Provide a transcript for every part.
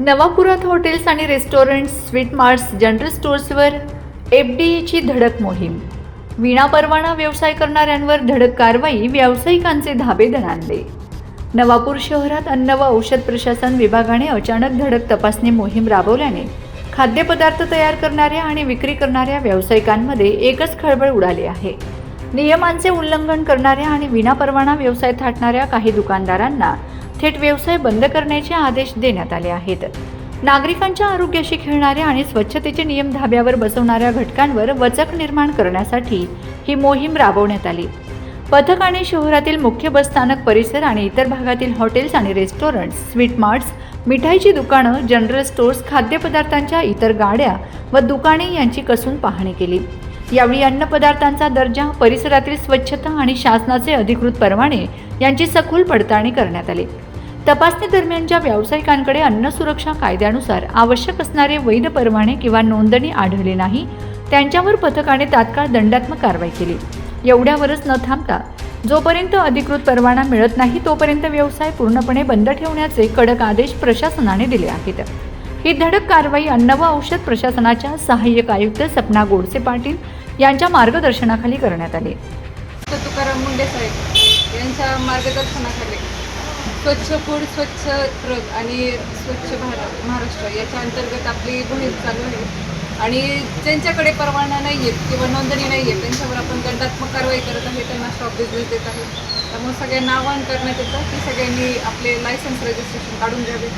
नवापुरात hotels आणि restaurants, sweet marts, general स्टोर्सवर FDAची धडक मोहीम. विनापरवाना व्यवसाय करणाऱ्यांवर धडक कारवाई, व्यावसायिकांचे धाबे दणाणले. नवापूर शहरात अन्न व औषध प्रशासन विभागाने अचानक धडक तपासणी मोहीम राबवल्याने खाद्यपदार्थ तयार करणाऱ्या आणि विक्री करणाऱ्या व्यावसायिकांमध्ये एकच खळबळ उडाली आहे. नियमांचे उल्लंघन करणाऱ्या आणि विनापरवाना व्यवसाय थाटणाऱ्या काही दुकानदारांना थेट व्यवसाय बंद करण्याचे आदेश देण्यात आले आहेत. नागरिकांच्या आरोग्याशी खेळणाऱ्या आणि स्वच्छतेचे नियम धाब्यावर बसवणाऱ्या घटकांवर वचक निर्माण करण्यासाठी ही मोहीम राबवण्यात आली. पथकाने शहरातील मुख्य बसस्थानक परिसर आणि इतर भागातील हॉटेल्स आणि रेस्टॉरंट्स, स्वीट मार्ट्स, मिठाईची दुकानं, जनरल स्टोर्स, खाद्यपदार्थांच्या इतर गाड्या व दुकाने यांची कसून पाहणी केली. यावेळी अन्न पदार्थांचा दर्जा, परिसरातील स्वच्छता आणि शासनाचे अधिकृत परवाने यांची सखोल पडताळणी करण्यात आली. तपासणी दरम्यान ज्या व्यावसायिकांकडे अन्न सुरक्षा कायद्यानुसार आवश्यक असणारे वैध परवाने किंवा नोंदणी आढळली नाही, त्यांच्यावर पथकाने तात्काळ दंडात्मक कारवाई केली. एवढ्यावरच न थांबता जोपर्यंत अधिकृत परवाना मिळत नाही तोपर्यंत व्यवसाय पूर्णपणे बंद ठेवण्याचे कडक आदेश प्रशासनाने दिले आहेत. ही धडक कारवाई अन्न व औषध प्रशासनाच्या सहाय्यक आयुक्त सपना गोडसे पाटील यांच्या मार्गदर्शनाखाली करण्यात आले. तुकाराम मुंडे साहेब यांच्या मार्गदर्शनाखाली स्वच्छ फूड, स्वच्छ ट्रक आणि स्वच्छ भारत महाराष्ट्र याच्या अंतर्गत आपली मोहीम चालू आहे. आणि ज्यांच्याकडे परवाना नाही आहेत किंवा नोंदणी नाही आहे त्यांच्यावर आपण दंडात्मक कारवाई करत आहे, त्यांना स्टॉप बिझनेस देत आहे. त्यामुळे सगळ्यांना आवाहन करण्यात येतं की सगळ्यांनी आपले लायसन्स रजिस्ट्रेशन काढून घ्यावे.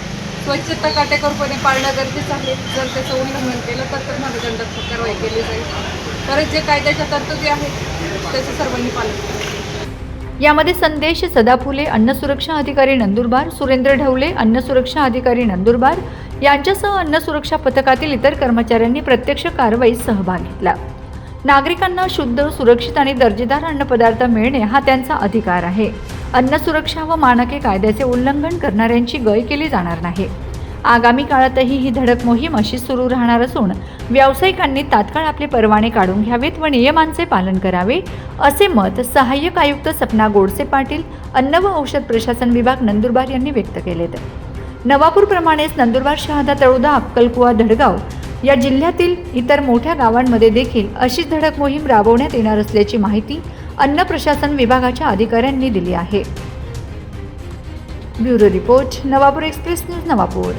स्वच्छता काटेकोरपणे पाळणं गरजेचं आहे. जर त्याचं उल्लंघन केलं तर तुम्हाला दंडात्मक कारवाई केली जाईल. परत जे कायद्याच्या तरतुदी आहेत त्याचं सर्वांनी पालन करावे. यामध्ये संदेश सदाफुले, अन्न सुरक्षा अधिकारी नंदुरबार, सुरेंद्र ढवले, अन्न सुरक्षा अधिकारी नंदुरबार यांच्यासह अन्न सुरक्षा पथकातील इतर कर्मचाऱ्यांनी प्रत्यक्ष कारवाईत सहभाग घेतला. नागरिकांना शुद्ध, सुरक्षित आणि दर्जेदार अन्नपदार्थ मिळणे हा त्यांचा अधिकार आहे. अन्न सुरक्षा व मानके कायद्याचे उल्लंघन करणाऱ्यांची गय केली जाणार नाही. आगामी काळातही ही धडक मोहीम अशी सुरू राहणार असून व्यावसायिकांनी तात्काळ आपले परवाने काढून घ्यावेत व नियमांचे पालन करावे, असे मत सहाय्यक आयुक्त सपना गोडसे पाटील, अन्न व औषध प्रशासन विभाग नंदुरबार यांनी व्यक्त केलेत. नवापूरप्रमाणेच नंदुरबार, शहादा, तळोदा, अक्कलकुवा, धडगाव या जिल्ह्यातील इतर मोठ्या गावांमध्ये देखील अशीच धडक मोहीम राबवण्यात येणार असल्याची माहिती अन्न प्रशासन विभागाच्या अधिकाऱ्यांनी दिली आहे. Bureau report, Navapur express news, Navapur.